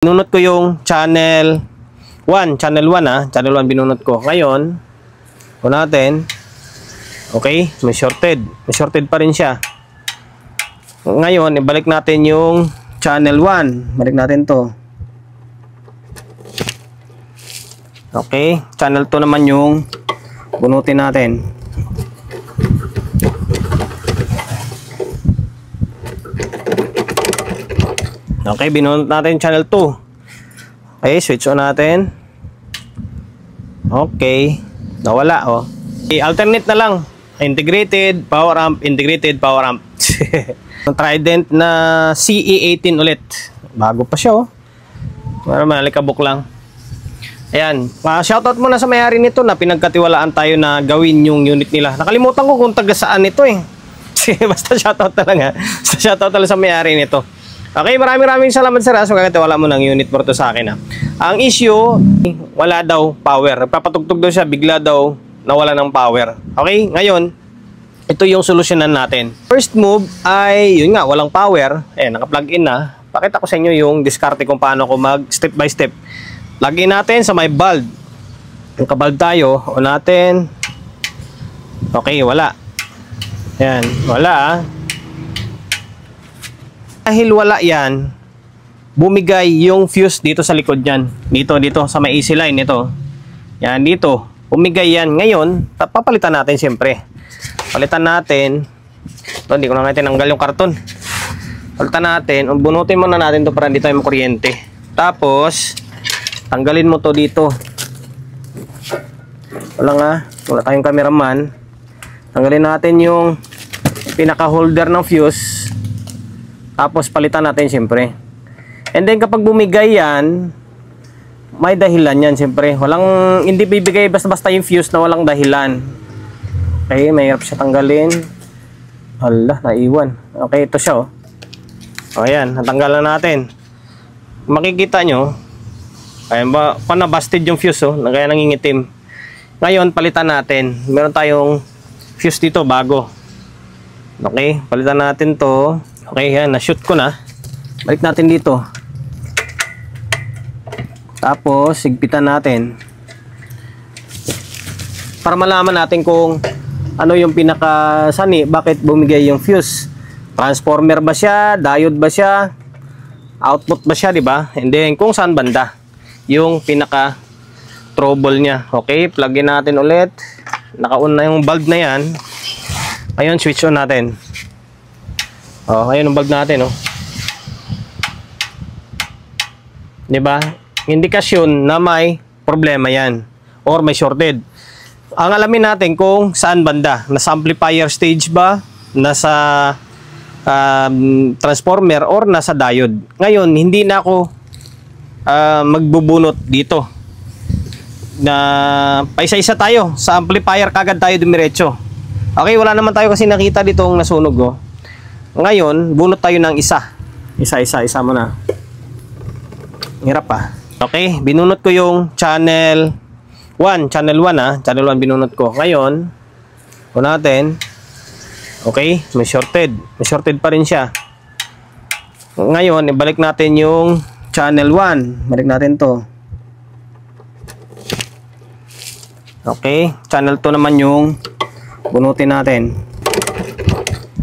Binunot ko yung channel 1. Channel 1 Channel 1 binunot ko. Ngayon, kung natin, okay, may shorted. May shorted pa rin siya. Ngayon, ibalik natin yung channel 1. Balik natin to. Okay, channel 2 naman yung bunutin natin. Okay, binunot natin channel 2. Okay, switch on natin. Okay, nawala alternate na lang. Integrated power amp, integrated power amp. Trident na CE18 ulit. Bago pa siya Para malikabok lang. Ayan, shoutout muna sa may-ari nito na pinagkatiwalaan tayo na gawin yung unit nila. Nakalimutan ko kung taga saan ito Basta shoutout na lang Basta shoutout na lang sa may-ari nito. Okay, maraming salamat sir so kakatiwala mo ng unit mo to sa akin Ang issue, wala daw power. Papatugtog daw siya, bigla daw nawala ng power. Okay, ngayon, ito yung solusyonan natin. First move ay, yun nga, walang power. Naka-plug in na. Pakita ko sa inyo yung diskarte kung paano ko mag step by step. Plug in natin sa may bulb. Yung ka-bulb tayo, on natin. Okay, wala. Ayan, wala Dahil wala yan, bumigay yung fuse dito sa likod yan. Dito sa may AC line ito. Yan, dito. Bumigay yan. Ngayon, papalitan natin siyempre. Palitan natin. Ito, hindi ko na natin tinanggal yung karton. Palitan natin. Bunutin muna natin to para hindi tayo makuryente. Tapos, tanggalin mo to dito. Wala tayong cameraman. Tanggalin natin yung pinaka-holder ng fuse. Tapos palitan natin siyempre. And then kapag bumigay yan, may dahilan yan siyempre. Hindi bibigay basta-basta yung fuse na walang dahilan. Okay, mahirap siya tanggalin. Hala, naiwan. Okay, ito siya ayan, natanggalan natin. Makikita nyo, ayan ba, busted yung fuse kaya nangingitim. Ngayon, palitan natin. Meron tayong fuse dito, bago. Okay, palitan natin to. Okay, yan, na-shoot ko na. Balik natin dito. Tapos, sigpitan natin. Para malaman natin kung ano yung pinaka-sani, bakit bumigay yung fuse. Transformer ba siya? Diode ba siya? Output ba siya, di ba? And then, kung saan banda yung pinaka-trouble niya. Okay, plug-in natin ulit. Naka-on na yung bulb na yan. Ayun, switch on natin. Ayun ang bulb natin, Diba? Indikasyon na may problema yan. Or may shorted. Ang alamin natin kung saan banda. Nasa amplifier stage ba? Nasa transformer or nasa diode. Ngayon, hindi na ako magbubunot dito. Na paisa-isa tayo. Sa amplifier kagad tayo dumiretso. Okay, wala naman tayo kasi nakita dito ang nasunog, Ngayon, bunot tayo ng isa. Isa mo na. Hirap Okay, binunot ko yung channel 1. Channel 1 Channel 1 binunot ko. Ngayon, kung natin, okay, may shorted. May shorted pa rin siya. Ngayon, ibalik natin yung channel 1. Balik natin to. Okay, channel 2 naman yung bunutin natin.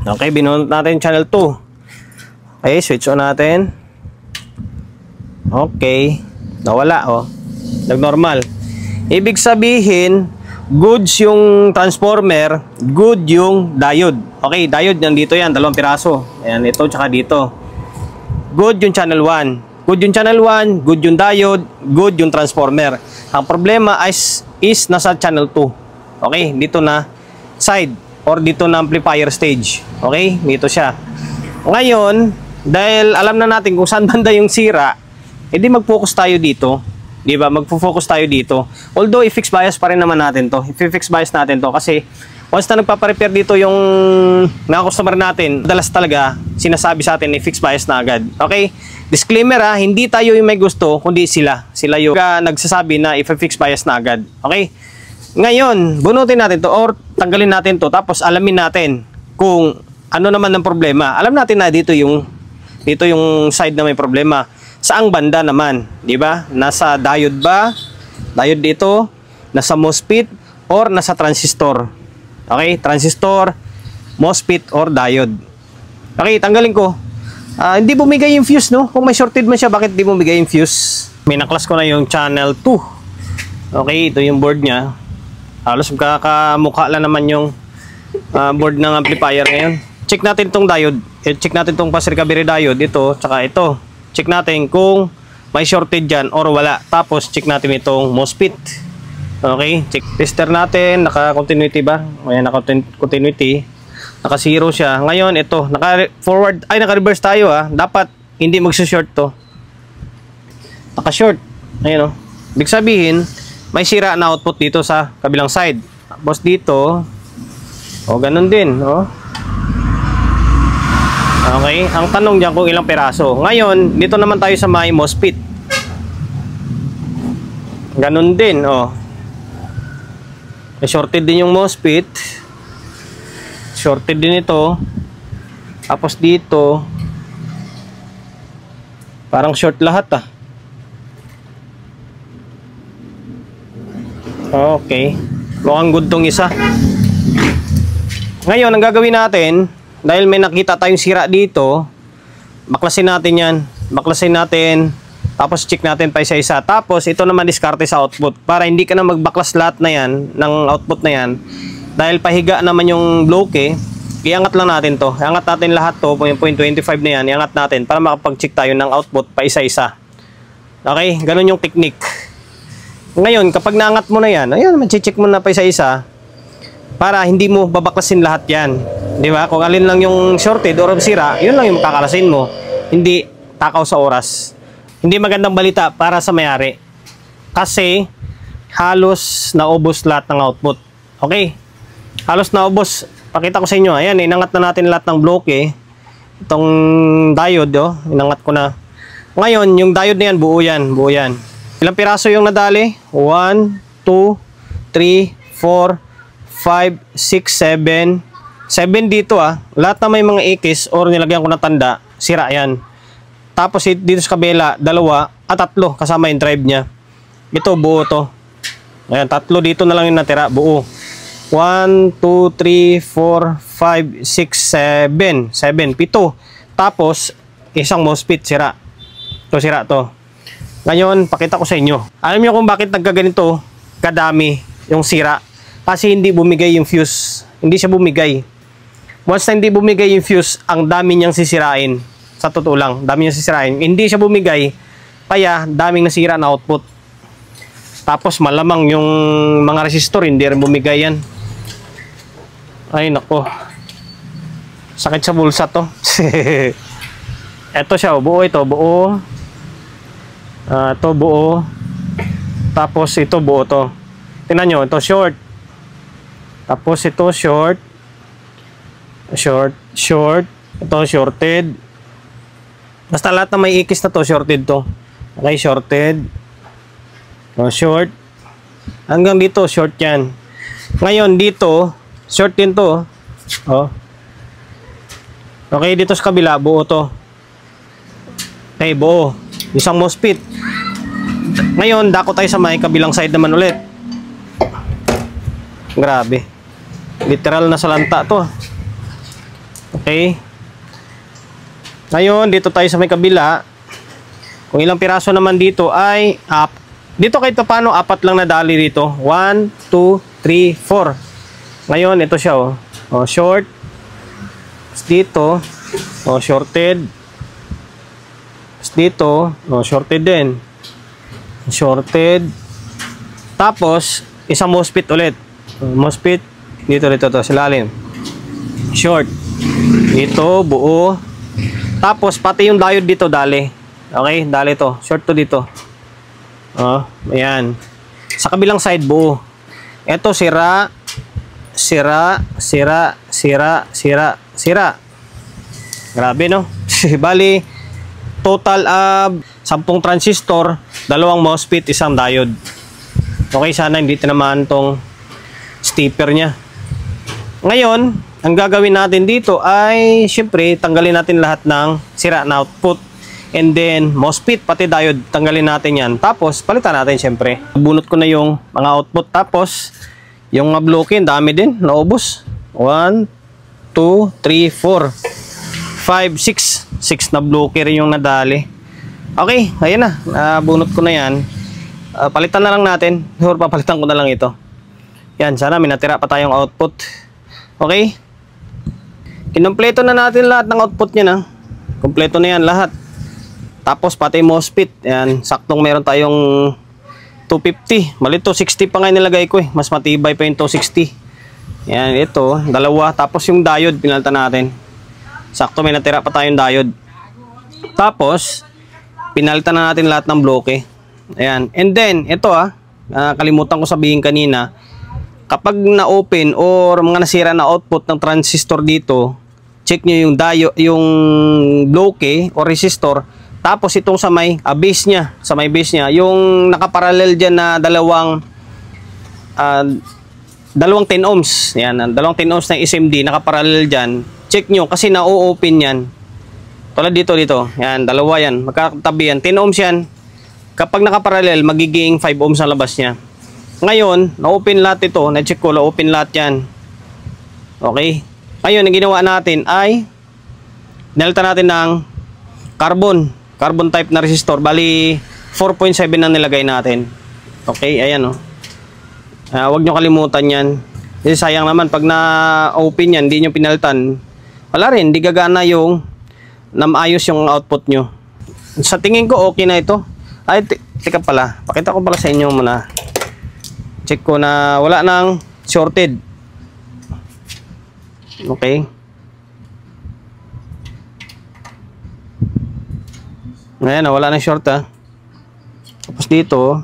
Okay, binunot natin channel 2. Okay, switch on natin. Okay, nawala nag-normal. Ibig sabihin, goods yung transformer, good yung diode. Okay, diode nandito yan, 2 piraso. Ayan, ito tsaka dito. Good yung channel 1. Good yung channel 1, good yung diode, good yung transformer. Ang problema is nasa channel 2. Okay, dito na side or dito na amplifier stage. Okay, dito siya. Ngayon, dahil alam na natin kung saan banda yung sira, edi mag-focus tayo dito. Di ba? Magfo-focus tayo dito. Although, i-fix bias pa rin naman natin to. I-fix bias natin to kasi once na nagpa-repair dito yung mga customer natin, madalas talaga sinasabi sa atin i-fix bias na agad. Okay? Disclaimer hindi tayo yung may gusto, kundi sila. Sila yung nagsasabi na i-fix bias na agad. Okay? Ngayon, bunutin natin to or tanggalin natin to tapos alamin natin kung ano naman ang problema. Alam natin na dito yung side na may problema. Saang banda naman, di ba? Nasa diode ba? Diode dito, nasa MOSFET or nasa transistor. Okay, transistor, MOSFET or diode. Okay, tanggalin ko. Hindi bumigay yung fuse, no? Kung may shorted man siya, bakit hindi bumigay yung fuse? Minaklas ko na yung channel 2. Okay, ito yung board niya. Halos magkakamukha lang naman yung board ng amplifier ngayon. Check natin tong diode. Check natin tong fast recovery diode. Ito, tsaka ito. Check natin kung may shorted dyan or wala. Tapos, check natin itong MOSFET. Okay, check. Tester natin. Naka-continuity ba? Ayan, naka-continuity. Naka-zero siya. Ngayon, ito. Naka-forward. Ay, naka-reverse tayo Dapat, hindi magsushort to. Naka-short. Ayan Ibig sabihin, may sira na output dito sa kabilang side. Tapos dito, ganun din, Okay, ang tanong diyan kung ilang piraso. Ngayon, dito naman tayo sa may MOSFET. Ganun din, shorted din yung MOSFET. Shorted din ito. Tapos dito, parang short lahat Okay. Mukhang good tong isa. Ngayon, ang gagawin natin, dahil may nakita tayong sira dito, baklasin natin yan. Baklasin natin, tapos check natin pa isa-isa. Tapos, ito naman diskarte sa output. Para hindi ka na magbaklas lahat na yan, ng output na yan. Dahil pahiga naman yung bloke, iangat lang natin to. Iangat natin lahat to, yung 0.25 na yan, iangat natin para makapag-check tayo ng output pa isa-isa. Okay? Ganun yung technique. Ngayon, kapag naangat mo na yan, ayan, mag-check mo na pa isa-isa para hindi mo babaklasin lahat yan. Di ba? Kung alin lang yung shorted or sira, yun lang yung makakalasin mo. Hindi takaw sa oras. Hindi magandang balita para sa may-ari. Kasi halos naubos lahat ng output. Okay? Halos naubos. Pakita ko sa inyo. Ayan, inangat na natin lahat ng bloke. Itong diode, inangat ko na. Ngayon, yung diode na yan, buo yan. Buo yan. Ilang piraso yung nadali? 1, 2, 3, 4, 5, 6, 7. 7 dito Lahat na may mga X or nilagyan ko na tanda, sira yan. Tapos dito sa kabila, 2 at 3 kasama yung drive niya. Ito, buo to. Ayan, 3 dito na lang yung natira, buo. 1, 2, 3, 4, 5, 6, 7. 7, 7. Tapos, isang MOSFET sira. Ito, sira to. Ngayon, pakita ko sa inyo. Alam niyo kung bakit nagkaganito kadami yung sira? Kasi hindi bumigay yung fuse. Hindi siya bumigay. Once na hindi bumigay yung fuse, ang dami niyang sisirain. Sa totoo lang, dami niyang sisirain. Hindi siya bumigay, kaya daming nasira na output. Tapos malamang yung mga resistor, hindi rin bumigay yan. Ay nako. Sakit sa bulsa to. Ito siya, buo ito, buo. Ito buo. Tapos ito buo to. Tingnan nyo, ito short. Tapos ito short. Short. Ito shorted. Basta lahat na may X na to, shorted to. Okay, shorted. Short. Hanggang dito, short yan. Ngayon, dito, short din to. Okay, dito sa kabila, buo to. Okay, buo. Isang MOSFET. Ngayon, dako tayo sa may kabilang side naman ulit. Grabe. Literal na salanta to. Okay. Ngayon, dito tayo sa may kabila. Kung ilang piraso naman dito ay dito kahit paano, 4 lang nadali dito. 1, 2, 3, 4. Ngayon, ito siya short. Dito, shorted. Dito, shorted din. Shorted. Tapos, isang MOSFET ulit. MOSFET, dito to, silalim. Short. Dito, buo. Tapos, pati yung diode dito, dali. Okay, dali to. Short to dito. Ayan. Sa kabilang side, buo. Ito, sira. Grabe, no? Bali, total 10 transistor, 2 MOSFET, isang diode. Okay, sana hindi tinamaan tong stepper niya. Ngayon, ang gagawin natin dito ay, syempre, tanggalin natin lahat ng sira na output. And then, MOSFET, pati diode, tanggalin natin yan. Tapos, palitan natin syempre. Bunot ko na yung mga output. Tapos, yung mga bloke, dami din, naubos. 1, 2, 3, 4, 5, 6. 6 na bloke rin yung nadali. Okay, ayan na. Bunot ko na yan. Palitan na lang natin. Or papalitan ko na lang ito. Yan, sana may natira pa tayong output. Okay? Kinumpleto na natin lahat ng output niya na. Kompleto na yan lahat. Tapos pati MOSFET, yan, saktong meron tayong 250. Mali, 260 pa nga nilagay ko eh. Mas matibay pa yung 260. Yan, ito, dalawa. Tapos yung diode, pinalitan natin. Sakto may natira pa tayong diode. Tapos, pinalitan na natin lahat ng bloke. Ayan. And then, ito kalimutan ko sabihin kanina, kapag na-open or mga nasira na output ng transistor dito, check nyo yung diode, yung bloke o resistor. Tapos itong sa may base niya, yung nakaparallel dyan na dalawang 10 ohms. Yan, dalawang 10 ohms ng SMD nakaparallel dyan. Check nyo kasi na-open yan. Tulad dito. Yan, dalawa yan. Magkakatabi yan. 10 ohms yan. Kapag nakaparallel, magiging 5 ohms ang labas niya. Ngayon, na-open lahat ito. Na-check ko, na-open lahat yan. Okay. Ngayon, ang ginawa natin ay nalitan natin ng carbon type na resistor. Bali 4.7 ang nilagay natin. Okay, ayan huwag nyo kalimutan yan. Kasi sayang naman pag na-open yan, hindi nyo pinalitan, wala rin, hindi gagana yung maayos yung output nyo. Sa tingin ko okay na ito. Ay, teka pala, pakita ko pala sa inyo muna. Check ko na wala nang shorted. Okay. Ngayon, wala na short Tapos dito,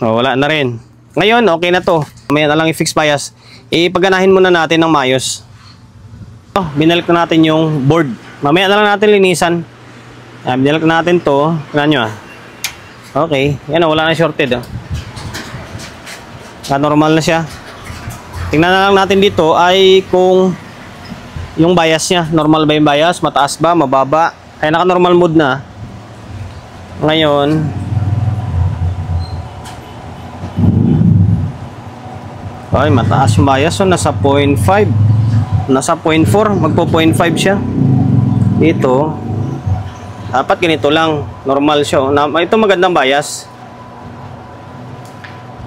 wala na rin. Ngayon, okay na to. Mamaya na lang i-fix bias. Ipaganahin muna natin ng maayos. Binalik na natin yung board. Mamaya na lang natin linisan. Binalik na natin to. Tignan nyo Okay. Yan wala na shorted normal na siya. Tingnan na lang natin dito ay kung yung bias niya. Normal ba yung bias? Mataas ba? Mababa? Ay naka-normal mode na. Ngayon, ay mataas yung bias. So nasa 0.5. Nasa 0.4. Magpo 0.5 siya. Dito, dapat ganito lang. Normal siya. Ito magandang bias.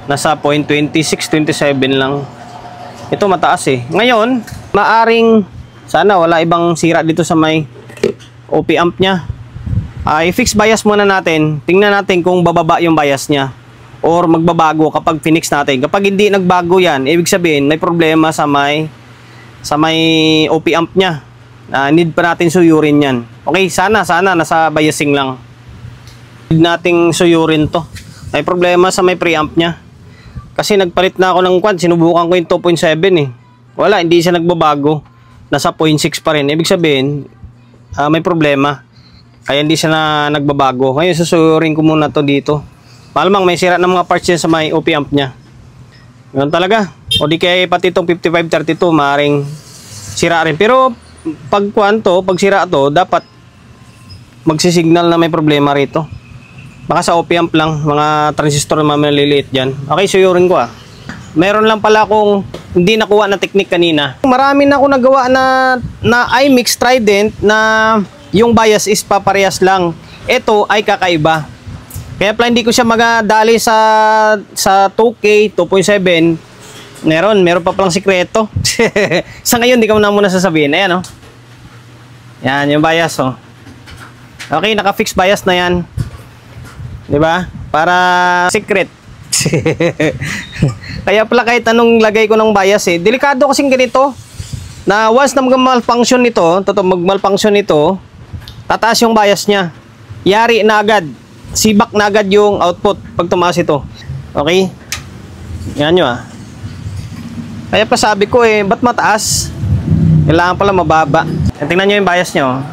Nasa 0.26, 27 lang. Ito mataas Ngayon, maaring sana wala ibang sira dito sa may OP amp niya. I-fix bias muna natin. Tingnan natin kung bababa yung bias niya or magbabago kapag finix natin. Kapag hindi nagbago yan, ibig sabihin may problema sa may OP amp niya. Need pa natin suyurin yan. Okay, sana nasa biasing lang. Need nating suyurin to. May problema sa may preamp niya. Kasi nagpalit na ako ng quad, sinubukan ko yung 2.7 Wala, hindi siya nagbabago. Nasa 0.6 pa rin. Ibig sabihin, may problema. Kaya hindi siya nagbabago. Ngayon, susuyurin ko muna to dito. Malamang may sira ng mga parts yan sa may OP amp niya. Ganun talaga. O di kaya pati itong 5532, maaaring sira rin. Pero, pag sira to, dapat magsisignal na may problema rito. Baka sa OP amp lang, mga transistor na maliliit dyan. Okay, suyurin ko Meron lang pala akong hindi nakuha na technique kanina. Marami na ako nagawa na iMix Trident na yung bias is paparehas lang. Ito ay kakaiba. Kaya pala hindi ko siya magadali sa 2K, 2.7. Meron pa palang sikreto. Sa ngayon, hindi ko na muna sasabihin. Ayan Yan, yung bias Okay, naka-fix bias na yan. Diba? Para secret. Kaya pala kahit anong lagay ko ng bias delikado kasing ganito. Na once na mag-malfunction ito, tataas yung bias niya. Yari na agad. Sibak na agad yung output pag tumaas ito. Okay? Yan nyo Kaya pa sabi ko ba't mataas? Kailangan pala mababa. Tingnan nyo yung bias nyo.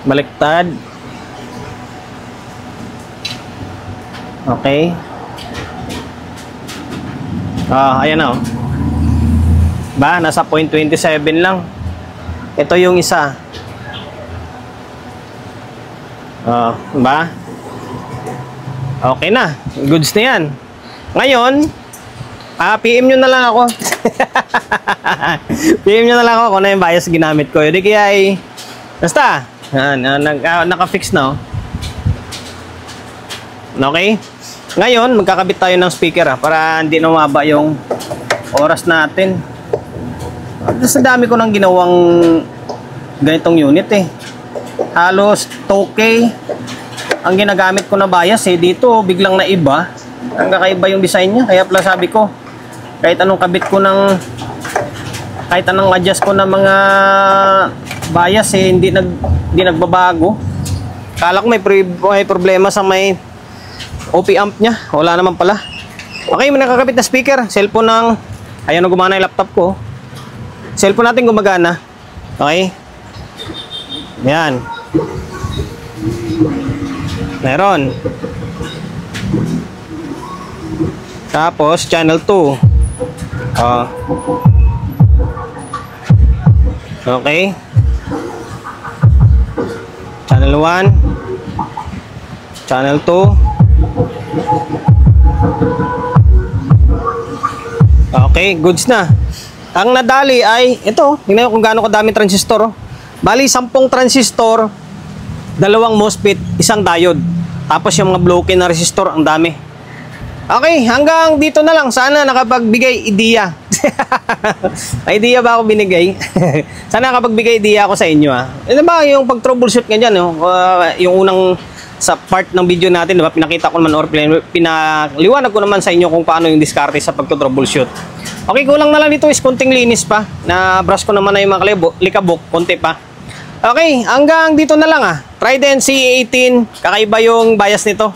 Baliktad. Okay. Ayan na Nasa 0.27 lang. Ito yung isa. Oh, ba? Okay na. Goods na yan. Ngayon, PM nyo na lang ako. PM nyo na lang ako kung ano yung bias ginamit ko. Hindi kaya ay, basta, naka-fix na. Oh. Okay? Ngayon, magkakabit tayo ng speaker para hindi na umaba yung oras natin. Sa dami ko nang ginawang ganitong unit eh. Halos 2K ang ginagamit ko na bias eh. Dito, biglang naiba. Ang kakaiba yung design niya. Kaya pala sabi ko, kahit anong kabit ko ng kahit anong adjust ko ng mga bias eh, hindi nagbabago. Kala ko may problema sa may OP amp niya. Wala naman pala. Okay, may nakakabit na speaker. Cellphone ng ayan na gumana yung laptop ko. Cellphone natin gumagana. Okay? Yan. Meron. Tapos channel 2. Okay. Channel 1. Channel 2. Okay, goods na. Ang nadali ay ito, tingnan kung gaano kadaming transistor. Bali 10 transistor, 2 MOSFET, 1 diode. Tapos yung mga block-in na resistor, ang dami. Okay, hanggang dito na lang. Sana nakapagbigay idea. Idea ba ako binigay? Sana nakapagbigay idea ako sa inyo ha. Ano ba yung pag-troubleshoot nga dyan? Yung unang sa part ng video natin, diba? Pinakita ko naman or pinaliwanag ko naman sa inyo kung paano yung diskarte sa pag-troubleshoot. Okay, kulang na lang dito is konting linis pa. Na brush ko naman na yung mga likabok, konti pa. Okay, hanggang dito na lang ah. Trident C18, kakaiba yung bias nito.